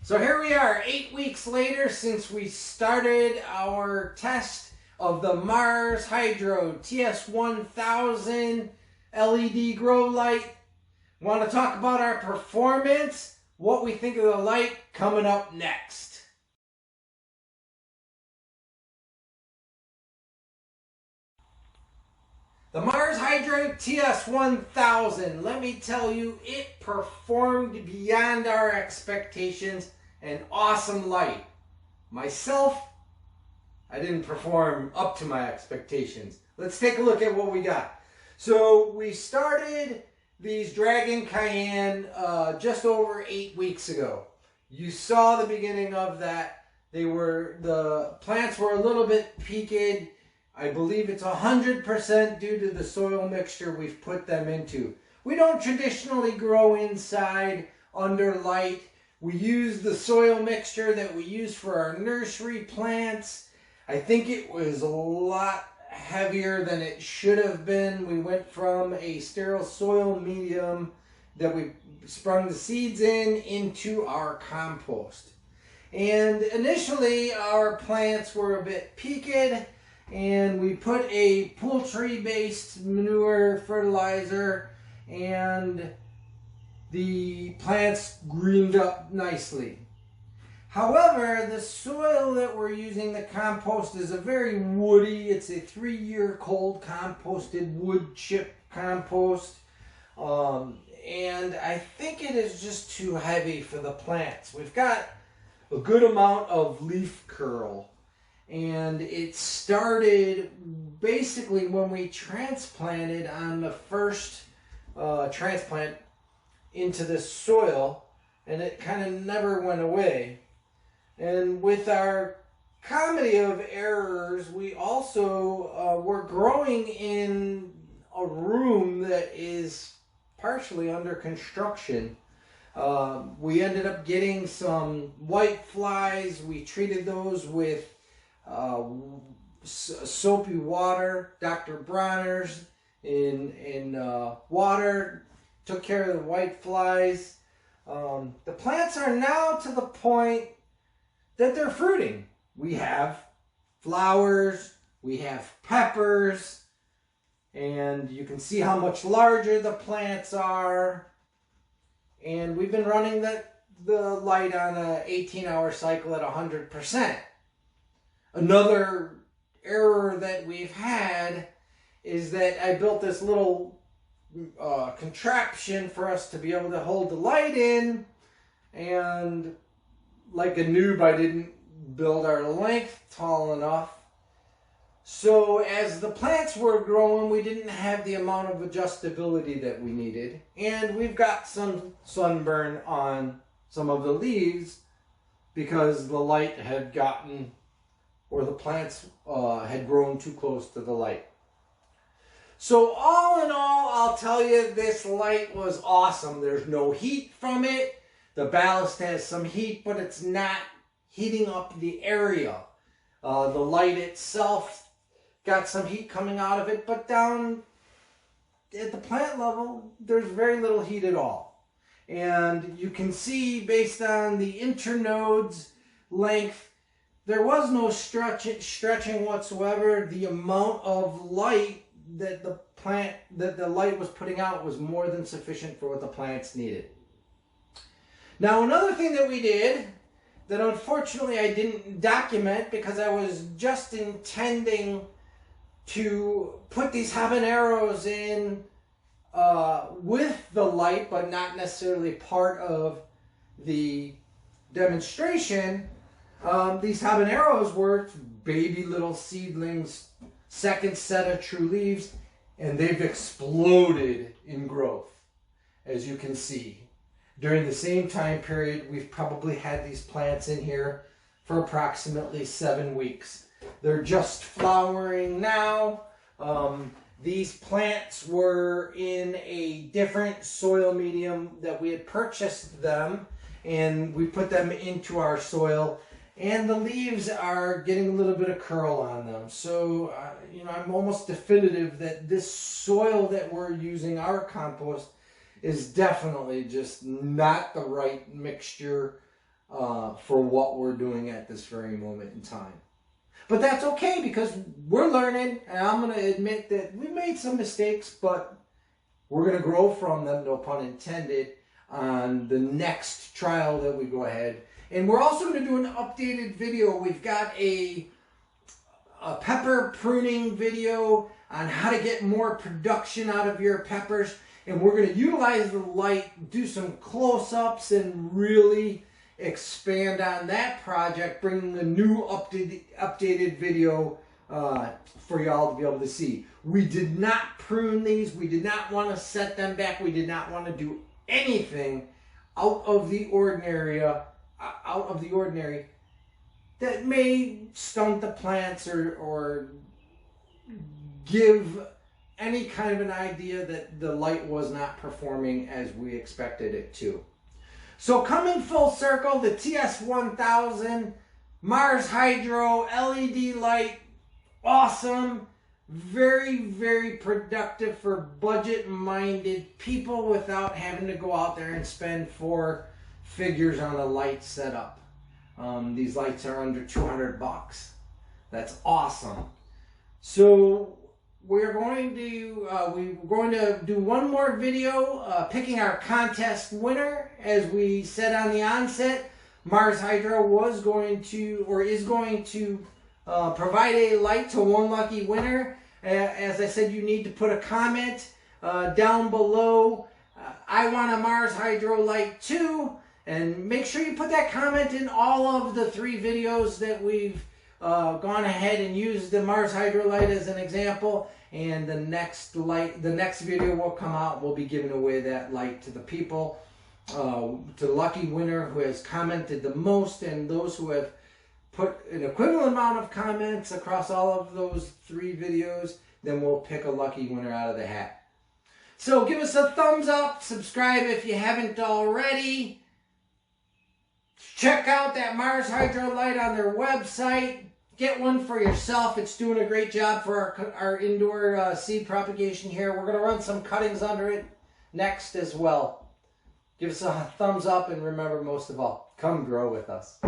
So here we are, 8 weeks later since we started our test of the Mars Hydro TS-1000 LED grow light. Want to talk about our performance, what we think of the light coming up next. The Mars Hydro TS-1000, let me tell you, it performed beyond our expectations. An awesome light. Myself, I didn't perform up to my expectations. Let's take a look at what we got. So we started these Dragon Cayenne just over 8 weeks ago. You saw the beginning of that. The plants were a little bit peaked. I believe it's 100% due to the soil mixture we've put them into. We don't traditionally grow inside under light. We use the soil mixture that we use for our nursery plants. I think it was a lot heavier than it should have been. We went from a sterile soil medium that we sprung the seeds into our compost. And initially our plants were a bit peaked, and we put a poultry-based manure fertilizer, and the plants greened up nicely. However, the soil that we're using, the compost, is a very woody, it's a 3-year cold composted wood chip compost. And I think it is just too heavy for the plants. We've got a good amount of leaf curl. And it started basically when we transplanted on the first transplant into this soil, and it kind of never went away. And with our comedy of errors, we also were growing in a room that is partially under construction. We ended up getting some white flies. We treated those with soapy water, Dr. Bronner's in water, took care of the white flies. The plants are now to the point that they're fruiting. We have flowers, we have peppers, and you can see how much larger the plants are. And we've been running the light on an 18-hour cycle at 100%. Another error that we've had is that I built this little contraption for us to be able to hold the light in, and like a noob, I didn't build our length tall enough. So as the plants were growing, we didn't have the amount of adjustability that we needed, and we've got some sunburn on some of the leaves because the light had gotten, or the plants had grown too close to the light. So all in all, I'll tell you, this light was awesome. There's no heat from it. The ballast has some heat, but it's not heating up the area. The light itself got some heat coming out of it, but down at the plant level, there's very little heat at all. And you can see, based on the internodes length, there was no stretching whatsoever. The amount of light that the light was putting out was more than sufficient for what the plants needed. Now, another thing that we did that unfortunately I didn't document because I was just intending to put these habaneros in with the light, but not necessarily part of the demonstration. These habaneros were baby little seedlings, second set of true leaves, and they've exploded in growth, as you can see. During the same time period, we've probably had these plants in here for approximately 7 weeks. They're just flowering now. These plants were in a different soil medium that we had purchased them, and we put them into our soil, and the leaves are getting a little bit of curl on them. So, I'm almost definitive that this soil that we're using, our compost, is definitely just not the right mixture for what we're doing at this very moment in time. But that's okay, because we're learning, and I'm going to admit that we made some mistakes, but we're going to grow from them, no pun intended, on the next trial that we go ahead. And we're also going to do an updated video. We've got a pepper pruning video on how to get more production out of your peppers. And we're going to utilize the light, do some close-ups, and really expand on that project, bringing a new updated video for y'all to be able to see. We did not prune these. We did not want to set them back. We did not want to do anything out of the ordinary that may stunt the plants or give any kind of an idea that the light was not performing as we expected it to. So coming full circle, the TS-1000 Mars Hydro LED light, awesome, very, very productive for budget-minded people without having to go out there and spend 4 figures on a light setup. These lights are under 200 bucks. That's awesome. So we're going to do one more video picking our contest winner. As we said on the onset, Mars Hydro was going to, or is going to, provide a light to one lucky winner. As I said, you need to put a comment down below. I want a Mars Hydro light too. And make sure you put that comment in all of the 3 videos that we've gone ahead and used the Mars Hydro light as an example. And the next video will come out. We'll be giving away that light to the people, to the lucky winner who has commented the most, and those who have put an equivalent amount of comments across all of those 3 videos. Then we'll pick a lucky winner out of the hat. So give us a thumbs up, subscribe if you haven't already. Check out that Mars Hydro light on their website. Get one for yourself. It's doing a great job for our indoor seed propagation here. We're going to run some cuttings under it next as well. Give us a thumbs up, and remember, most of all, come grow with us.